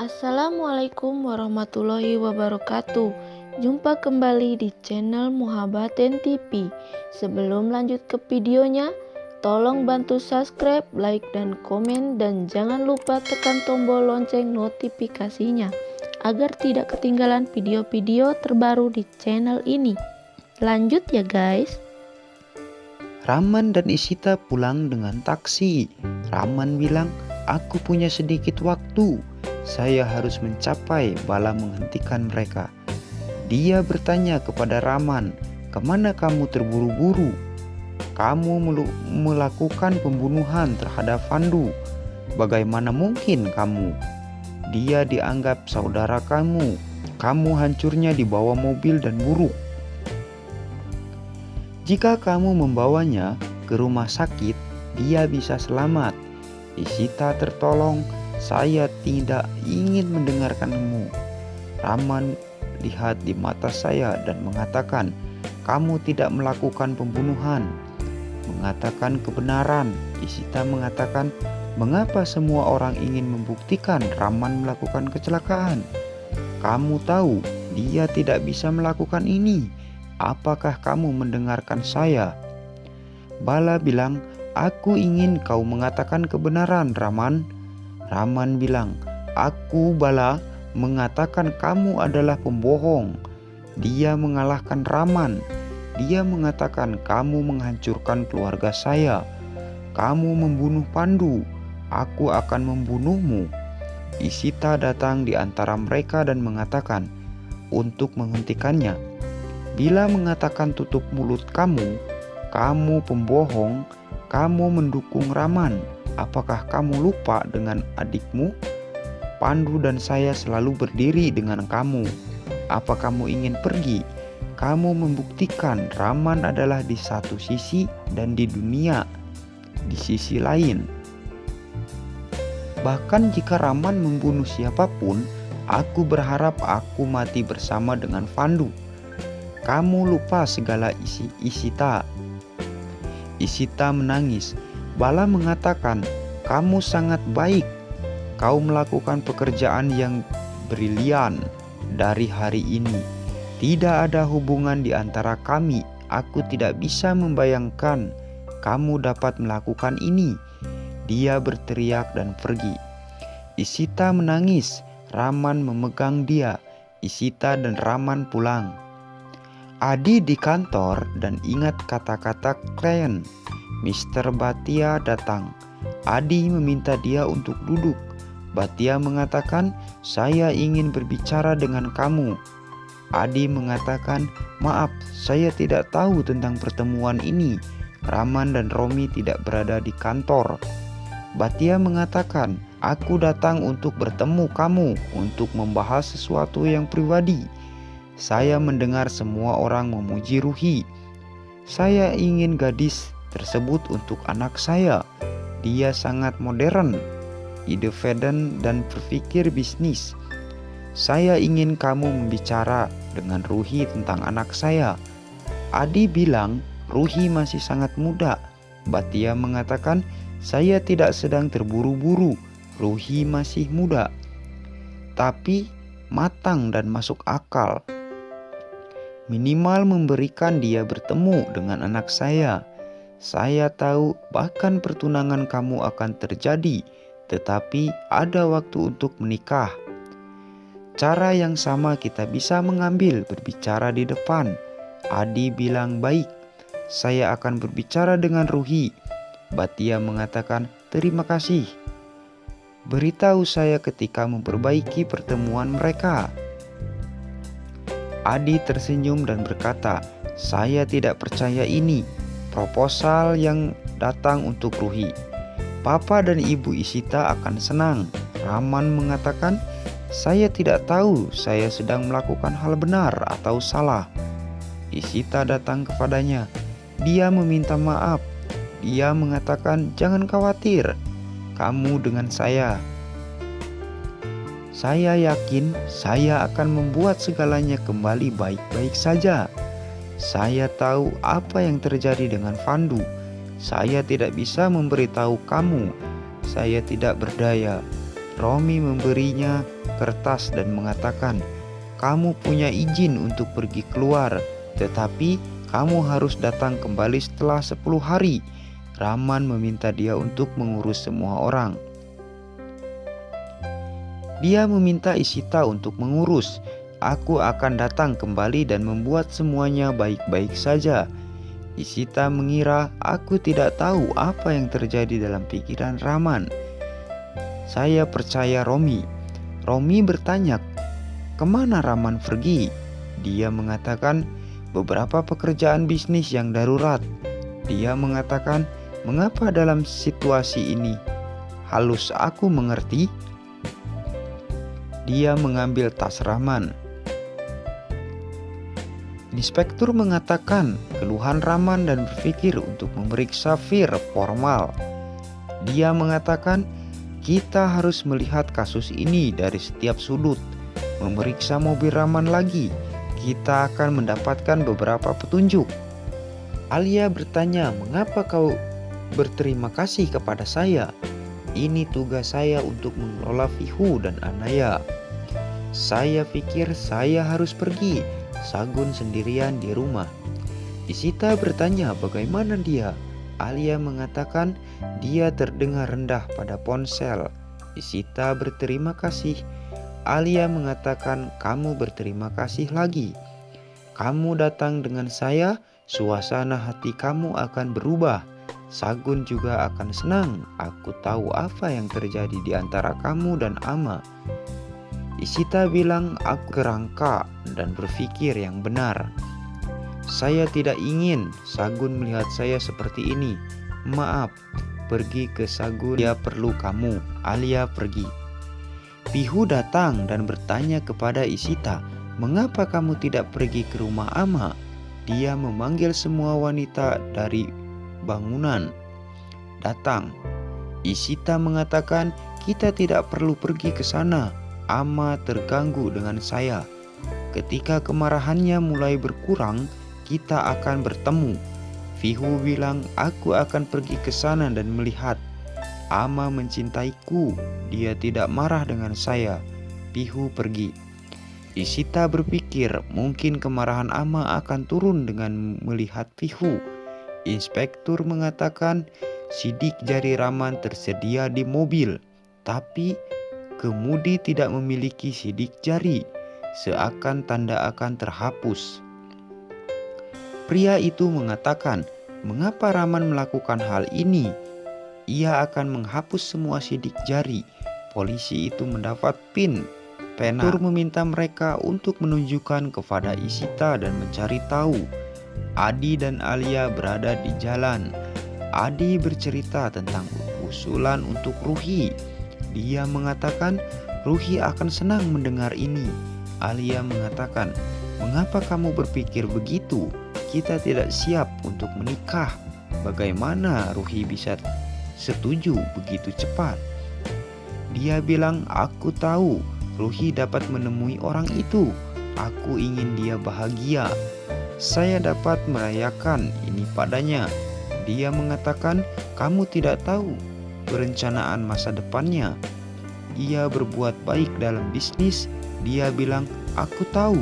Assalamualaikum warahmatullahi wabarakatuh. Jumpa kembali di channel Muhabbaten TV. Sebelum lanjut ke videonya, tolong bantu subscribe, like, dan komen, dan jangan lupa tekan tombol lonceng notifikasinya agar tidak ketinggalan video-video terbaru di channel ini. Lanjut ya guys. Raman dan Ishita pulang dengan taksi. Raman bilang, "Aku punya sedikit waktu. Saya harus mencapai." Bala menghentikan mereka. Dia bertanya kepada Raman, "Kemana kamu terburu-buru? Kamu melakukan pembunuhan terhadap Fandu. Bagaimana mungkin kamu? Dia dianggap saudara kamu. Kamu hancurnya di bawah mobil dan buruk. Jika kamu membawanya ke rumah sakit, dia bisa selamat. Ishita tertolong. Saya tidak ingin mendengarkanmu." Raman lihat di mata saya dan mengatakan, "Kamu tidak melakukan pembunuhan." Mengatakan kebenaran. Ishita mengatakan, "Mengapa semua orang ingin membuktikan Raman melakukan kecelakaan? Kamu tahu dia tidak bisa melakukan ini. Apakah kamu mendengarkan saya?" Bala bilang, "Aku ingin kau mengatakan kebenaran, Raman." Raman bilang, "Aku, Bala, mengatakan kamu adalah pembohong." Dia mengalahkan Raman. Dia mengatakan kamu menghancurkan keluarga saya. Kamu membunuh Pandu. Aku akan membunuhmu. Ishita datang di antara mereka dan mengatakan untuk menghentikannya. Bila mengatakan tutup mulut kamu pembohong, kamu mendukung Raman. Apakah kamu lupa dengan adikmu? Pandu dan saya selalu berdiri dengan kamu. Apa kamu ingin pergi? Kamu membuktikan Raman adalah di satu sisi dan di dunia di sisi lain. Bahkan jika Raman membunuh siapapun, aku berharap aku mati bersama dengan Fandu. Kamu lupa segala Ishita." Ishita menangis. Bala mengatakan, "Kamu sangat baik. Kau melakukan pekerjaan yang brilian dari hari ini. Tidak ada hubungan di antara kami. Aku tidak bisa membayangkan kamu dapat melakukan ini." Dia berteriak dan pergi. Ishita menangis. Raman memegang dia. Ishita dan Raman pulang. Adi di kantor dan ingat kata-kata klien. Mr. Bhatia datang. Adi meminta dia untuk duduk. Bhatia mengatakan, "Saya ingin berbicara dengan kamu." Adi mengatakan, "Maaf, saya tidak tahu tentang pertemuan ini. Raman dan Romi tidak berada di kantor." Bhatia mengatakan, "Aku datang untuk bertemu kamu untuk membahas sesuatu yang pribadi. Saya mendengar semua orang memuji Ruhi. Saya ingin gadis tersebut untuk anak saya. Dia sangat modern, independen, dan berpikir bisnis. Saya ingin kamu membicara dengan Ruhi tentang anak saya." Adi bilang, "Ruhi masih sangat muda." Bhatia mengatakan, "Saya tidak sedang terburu-buru. Ruhi masih muda, tapi matang dan masuk akal. Minimal memberikan dia bertemu dengan anak saya. Saya tahu bahkan pertunangan kamu akan terjadi, tetapi ada waktu untuk menikah. Cara yang sama kita bisa mengambil berbicara di depan." Adi bilang, "Baik, saya akan berbicara dengan Ruhi." Bhatia mengatakan, "Terima kasih. Beritahu saya ketika memperbaiki pertemuan mereka." Adi tersenyum dan berkata, "Saya tidak percaya ini proposal yang datang untuk Ruhi. Papa dan Ibu Ishita akan senang." Raman mengatakan, "Saya tidak tahu saya sedang melakukan hal benar atau salah." Ishita datang kepadanya. Dia meminta maaf. Dia mengatakan, "Jangan khawatir, kamu dengan saya. Saya yakin saya akan membuat segalanya kembali baik-baik saja. Saya tahu apa yang terjadi dengan Fandu. Saya tidak bisa memberitahu kamu. Saya tidak berdaya. Romi memberinya kertas dan mengatakan, "Kamu punya izin untuk pergi keluar, tetapi kamu harus datang kembali setelah 10 hari. Raman meminta dia untuk mengurus semua orang." Dia meminta Ishita untuk mengurus. "Aku akan datang kembali dan membuat semuanya baik-baik saja." Ishita mengira aku tidak tahu apa yang terjadi dalam pikiran Raman. "Saya percaya Romi." Romi bertanya, "Kemana Raman pergi?" Dia mengatakan, "Beberapa pekerjaan bisnis yang darurat." Dia mengatakan, "Mengapa dalam situasi ini?" "Halus, aku mengerti." Dia mengambil tas Raman. Inspektur mengatakan keluhan Raman dan berpikir untuk memeriksa Fir formal. Dia mengatakan, "Kita harus melihat kasus ini dari setiap sudut. Memeriksa mobil Raman lagi, kita akan mendapatkan beberapa petunjuk." Alia bertanya, "Mengapa kau berterima kasih kepada saya? Ini tugas saya untuk mengelola Vihu dan Anaya. Saya pikir saya harus pergi. Sagun sendirian di rumah." Ishita bertanya bagaimana dia. Alia mengatakan dia terdengar rendah pada ponsel. Ishita berterima kasih. Alia mengatakan, "Kamu berterima kasih lagi. Kamu datang dengan saya, suasana hati kamu akan berubah. Sagun juga akan senang. Aku tahu apa yang terjadi di antara kamu dan Ama." Ishita bilang, "Aku kerangka dan berpikir yang benar. Saya tidak ingin Sagun melihat saya seperti ini. Maaf, pergi ke Sagun, dia perlu kamu." Alia pergi. Vihu datang dan bertanya kepada Ishita, "Mengapa kamu tidak pergi ke rumah Ama?" Dia memanggil semua wanita dari bangunan datang. Ishita mengatakan, "Kita tidak perlu pergi ke sana. Ama terganggu dengan saya. Ketika kemarahannya mulai berkurang, kita akan bertemu." Vihu bilang, "Aku akan pergi ke sana dan melihat. Ama mencintaiku, dia tidak marah dengan saya." Vihu pergi. Ishita berpikir mungkin kemarahan Ama akan turun dengan melihat Vihu. Inspektur mengatakan sidik jari Raman tersedia di mobil, tapi kemudi tidak memiliki sidik jari, seakan tanda akan terhapus. Pria itu mengatakan, "Mengapa Raman melakukan hal ini? Ia akan menghapus semua sidik jari." Polisi itu mendapat pena. Inspektur meminta mereka untuk menunjukkan kepada Ishita dan mencari tahu. Adi dan Alia berada di jalan. Adi bercerita tentang usulan untuk Ruhi. Dia mengatakan Ruhi akan senang mendengar ini. Alia mengatakan, "Mengapa kamu berpikir begitu? Kita tidak siap untuk menikah. Bagaimana Ruhi bisa setuju begitu cepat?" Dia bilang, "Aku tahu Ruhi dapat menemui orang itu. Aku ingin dia bahagia. Saya dapat merayakan ini padanya." Dia mengatakan, "Kamu tidak tahu perencanaan masa depannya. Ia berbuat baik dalam bisnis." Dia bilang, "Aku tahu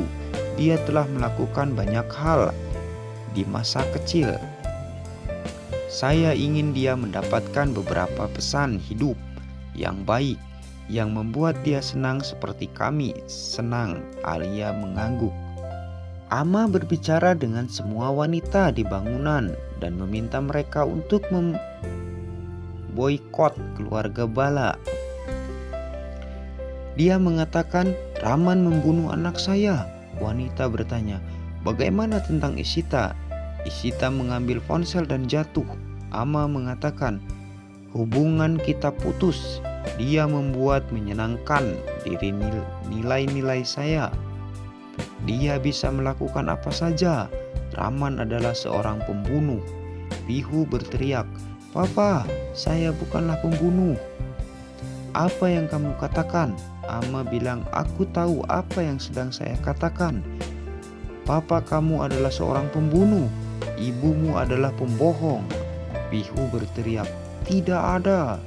dia telah melakukan banyak hal di masa kecil. Saya ingin dia mendapatkan beberapa pesan hidup yang baik yang membuat dia senang seperti kami senang." Alia mengangguk. Ama berbicara dengan semua wanita di bangunan dan meminta mereka untuk boikot keluarga Bala. Dia mengatakan, "Raman membunuh anak saya." Wanita bertanya, "Bagaimana tentang Ishita?" Ishita mengambil ponsel dan jatuh. Ama mengatakan, "Hubungan kita putus. Dia membuat menyenangkan diri nilai-nilai saya. Dia bisa melakukan apa saja. Raman adalah seorang pembunuh." Vihu berteriak, "Papa, saya bukanlah pembunuh." "Apa yang kamu katakan?" Ama bilang, "Aku tahu apa yang sedang saya katakan. Papa kamu adalah seorang pembunuh. Ibumu adalah pembohong." Vihu berteriak, "Tidak ada."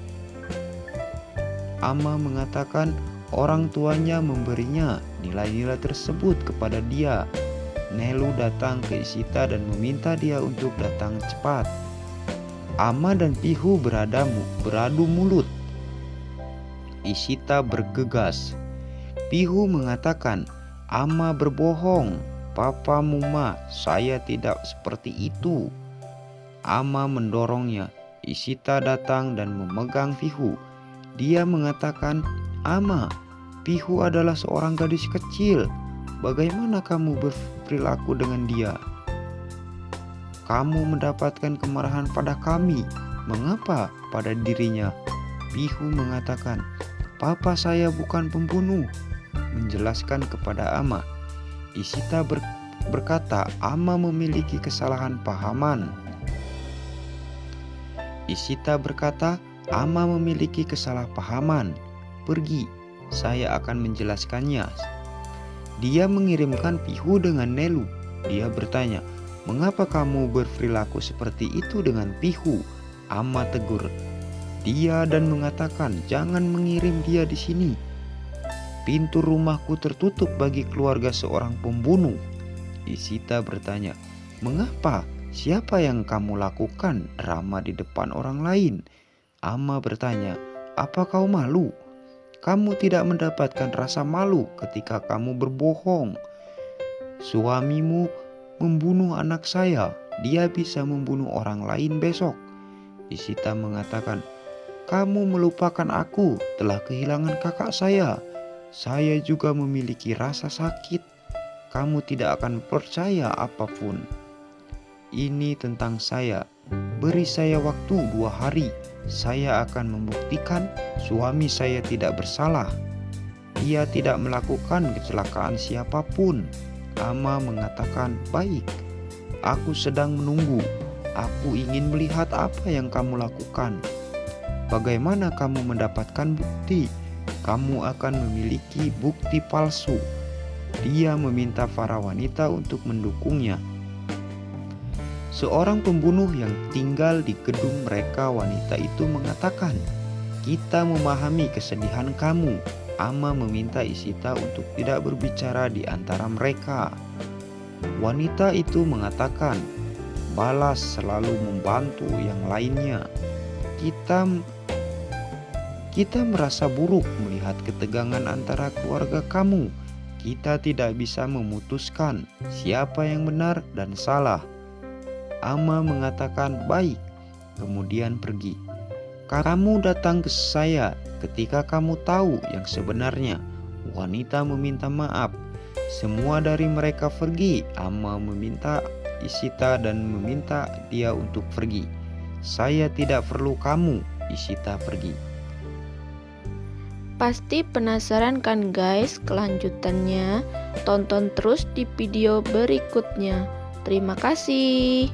Ama mengatakan orang tuanya memberinya nilai-nilai tersebut kepada dia. Nelu datang ke Isita dan meminta dia untuk datang cepat. Ama dan Pihu beradu mulut. Isita bergegas. Pihu mengatakan, Ama berbohong. Papa Muma, saya tidak seperti itu. Ama mendorongnya. Isita datang dan memegang Pihu. Dia mengatakan, Ama, Pihu adalah seorang gadis kecil. Bagaimana kamu berperilaku dengan dia? Kamu mendapatkan kemarahan pada kami. Mengapa pada dirinya? Pihu mengatakan, Papa saya bukan pembunuh. Menjelaskan kepada Ama. Isita berkata, Ama memiliki kesalahan pahaman. Isita berkata, Ama memiliki kesalahpahaman. Pergi, saya akan menjelaskannya. Dia mengirimkan Pihu dengan Nelu. Dia bertanya, mengapa kamu berperilaku seperti itu dengan Pihu? Ama tegur dia dan mengatakan, jangan mengirim dia di sini. Pintu rumahku tertutup bagi keluarga seorang pembunuh. Isita bertanya, mengapa? Siapa yang kamu lakukan drama di depan orang lain? Ama bertanya, apa kau malu? Kamu tidak mendapatkan rasa malu ketika kamu berbohong. Suamimu membunuh anak saya, dia bisa membunuh orang lain besok. Isita mengatakan, kamu melupakan aku telah kehilangan kakak saya. Saya juga memiliki rasa sakit. Kamu tidak akan percaya apapun. Ini tentang saya. Beri saya waktu 2 hari. Saya akan membuktikan suami saya tidak bersalah. Dia tidak melakukan kecelakaan siapapun. Ama mengatakan, baik. Aku sedang menunggu. Aku ingin melihat apa yang kamu lakukan. Bagaimana kamu mendapatkan bukti? Kamu akan memiliki bukti palsu. Dia meminta para wanita untuk mendukungnya. Seorang pembunuh yang tinggal di gedung mereka wanita itu mengatakan, kita memahami kesedihan kamu. Ama meminta Isita untuk tidak berbicara di antara mereka. Wanita itu mengatakan, balas selalu membantu yang lainnya. Kita merasa buruk melihat ketegangan antara keluarga kamu. Kita tidak bisa memutuskan siapa yang benar dan salah. Ama mengatakan baik, kemudian pergi. Kamu datang ke saya ketika kamu tahu yang sebenarnya. Wanita meminta maaf. Semua dari mereka pergi. Ama meminta Isita dan meminta dia untuk pergi. Saya tidak perlu kamu. Isita pergi. Pasti penasaran kan guys kelanjutannya? Tonton terus di video berikutnya. Terima kasih.